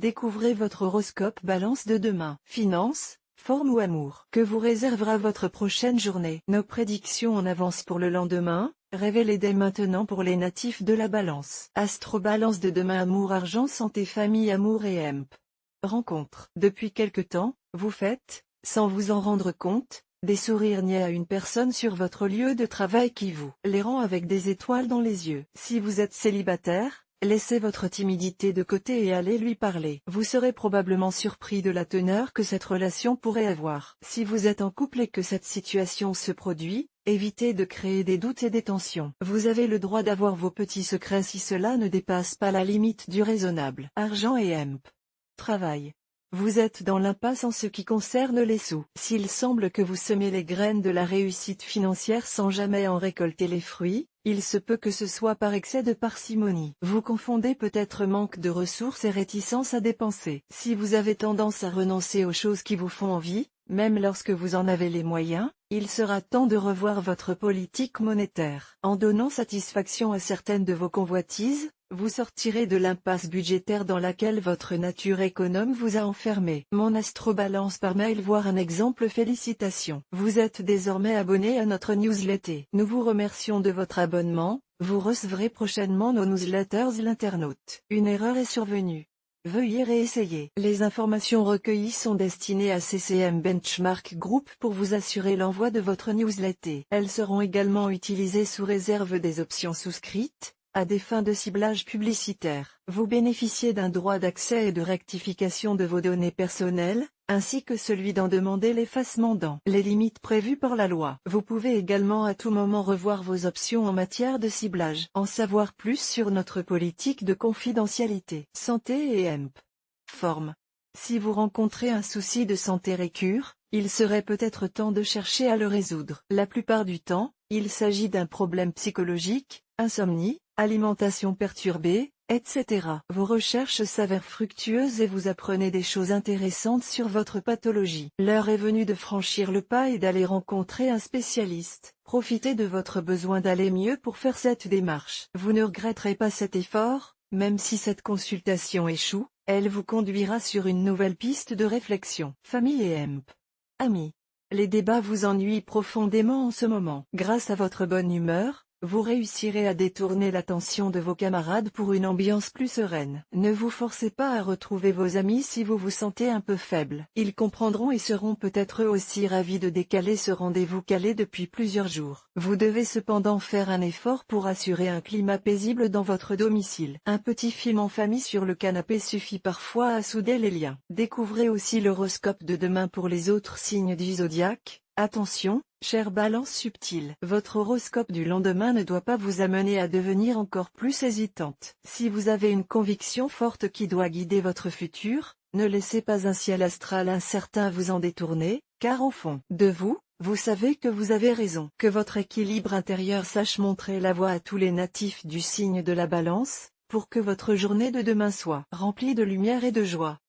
Découvrez votre horoscope Balance de demain. Finances, forme ou amour. Que vous réservera votre prochaine journée? Nos prédictions en avance pour le lendemain, révélées dès maintenant pour les natifs de la Balance. Astro Balance de demain. Amour, argent, santé, famille, amour et hemp. Rencontre. Depuis quelque temps, vous faites, sans vous en rendre compte, des sourires niais à une personne sur votre lieu de travail qui vous les rend avec des étoiles dans les yeux. Si vous êtes célibataire, laissez votre timidité de côté et allez lui parler. Vous serez probablement surpris de la teneur que cette relation pourrait avoir. Si vous êtes en couple et que cette situation se produit, évitez de créer des doutes et des tensions. Vous avez le droit d'avoir vos petits secrets si cela ne dépasse pas la limite du raisonnable. Argent et hemp. Travail. Vous êtes dans l'impasse en ce qui concerne les sous. S'il semble que vous semez les graines de la réussite financière sans jamais en récolter les fruits, il se peut que ce soit par excès de parcimonie. Vous confondez peut-être manque de ressources et réticence à dépenser. Si vous avez tendance à renoncer aux choses qui vous font envie, même lorsque vous en avez les moyens, il sera temps de revoir votre politique monétaire. En donnant satisfaction à certaines de vos convoitises, vous sortirez de l'impasse budgétaire dans laquelle votre nature économe vous a enfermé. Mon astrobalance par mail. Voir un exemple. Félicitations. Vous êtes désormais abonné à notre newsletter. Nous vous remercions de votre abonnement. Vous recevrez prochainement nos newsletters. L'internaute. Une erreur est survenue. Veuillez réessayer. Les informations recueillies sont destinées à CCM Benchmark Group pour vous assurer l'envoi de votre newsletter. Elles seront également utilisées sous réserve des options souscrites, à des fins de ciblage publicitaire. Vous bénéficiez d'un droit d'accès et de rectification de vos données personnelles, ainsi que celui d'en demander l'effacement dans les limites prévues par la loi. Vous pouvez également à tout moment revoir vos options en matière de ciblage. En savoir plus sur notre politique de confidentialité. Santé et hemp. Forme. Si vous rencontrez un souci de santé récurrent, il serait peut-être temps de chercher à le résoudre. La plupart du temps, il s'agit d'un problème psychologique, insomnie, alimentation perturbée, etc. Vos recherches s'avèrent fructueuses et vous apprenez des choses intéressantes sur votre pathologie. L'heure est venue de franchir le pas et d'aller rencontrer un spécialiste. Profitez de votre besoin d'aller mieux pour faire cette démarche. Vous ne regretterez pas cet effort, même si cette consultation échoue, elle vous conduira sur une nouvelle piste de réflexion. Famille et hemp. Amis. Les débats vous ennuient profondément en ce moment. Grâce à votre bonne humeur, vous réussirez à détourner l'attention de vos camarades pour une ambiance plus sereine. Ne vous forcez pas à retrouver vos amis si vous vous sentez un peu faible. Ils comprendront et seront peut-être eux aussi ravis de décaler ce rendez-vous calé depuis plusieurs jours. Vous devez cependant faire un effort pour assurer un climat paisible dans votre domicile. Un petit film en famille sur le canapé suffit parfois à souder les liens. Découvrez aussi l'horoscope de demain pour les autres signes du zodiaque. Attention, chère Balance subtile, votre horoscope du lendemain ne doit pas vous amener à devenir encore plus hésitante. Si vous avez une conviction forte qui doit guider votre futur, ne laissez pas un ciel astral incertain vous en détourner, car au fond de vous, vous savez que vous avez raison. Que votre équilibre intérieur sache montrer la voie à tous les natifs du signe de la Balance, pour que votre journée de demain soit remplie de lumière et de joie.